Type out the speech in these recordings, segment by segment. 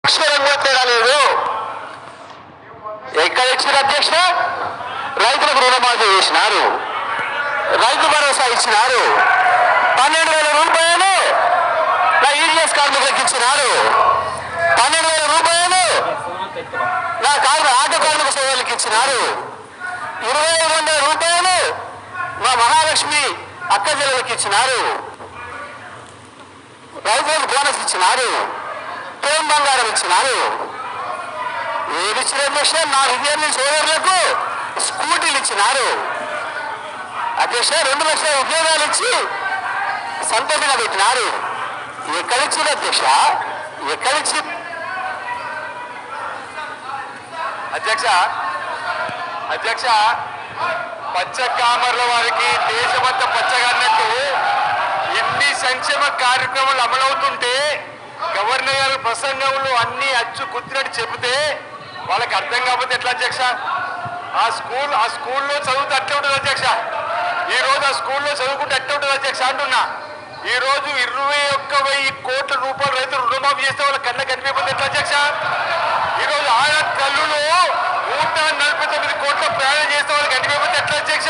అక్షరంగా తేడా లేదు. ఎక్కడ ఇచ్చిన అధ్యక్ష? రైతులకు రుణమాఫీ చేసినారు, రైతు భరోసా ఇచ్చినారు, 12,000 రూపాయలు నా ఈడీఎస్ కార్మికులకు ఇచ్చినారు, 12,000 రూపాయలు నా ఆటో కార్మిక సేవలకు ఇచ్చినారు, 22,000 రూపాయలు మా మహాలక్ష్మి అక్క చెల్లెలకు ఇచ్చినారు, రైతులకు బోనస్ ఇచ్చినారు, ప్రేమ బంగారం ఇచ్చినారు. ఏది ఇచ్చిన అధ్యక్ష? నా విద్యార్థి సోదరులకు స్కూటీలు ఇచ్చినారు అధ్యక్ష. 2 లక్షల ఉద్యోగాలు ఇచ్చి సంతోషంగా పెట్టినారు. ఎక్కడిచ్చిన అధ్యక్ష? ఎక్కడిచ్చి అధ్యక్ష? అధ్యక్ష, పచ్చ కామర్ల వారికి దేశమంతా పచ్చగా అన్నట్టు ఎన్ని సంక్షేమ కార్యక్రమాలు అమలవుతుంటే గవర్నర్ గారి ప్రసంగంలో అన్ని అచ్చు కుత్తినట్టు చెబితే వాళ్ళకి అర్థం కాకపోతే ఎట్లా అధ్యక్ష? ఆ స్కూల్లో చదువుతూ అట్టే ఉంటుంది అధ్యక్ష. ఈ రోజు ఆ స్కూల్లో చదువుకుంటే అట్టే ఉంటుంది అధ్యక్ష అంటున్నా. ఈ రోజు 21,000 కోట్ల రూపాయలు రైతులు రుణమాఫీ చేస్తే వాళ్ళ కళ్ళ కనిపించకపోతే ఎట్లా అధ్యక్ష? ఈ రోజు ఆయన కళ్ళులో 149 కోట్ల ప్రయాణం చేస్తే వాళ్ళకి కనిపించకపోతే ఎట్లా అధ్యక్ష?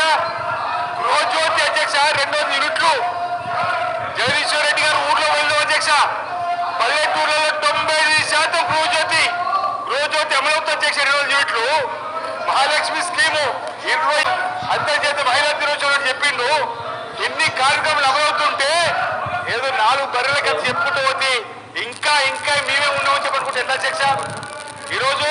గృహజ్యోతి అధ్యక్ష 2 యూనిట్లు జగదీశ్వర్ రెడ్డి గారు ఊర్లో వెళ్ళాం అధ్యక్ష. పల్లెటూర్లలో 95% గృహజ్యోతి అమలవుతుంది అధ్యక్ష. 2 యూనిట్లు మహాలక్ష్మి స్కీము 20 అంతర్జాతీయ మహిళా దినోత్సవం చెప్పిండు. ఎన్ని కార్యక్రమాలు అమలవుతుంటే ఏదో 4 బర్రెల కథ చెప్పుకుంటూ పోతే ఇంకా ఇంకా మేమే ఉన్నామని చెప్పనుకుంటే ఎట్లా అధ్యక్ష? ఈరోజు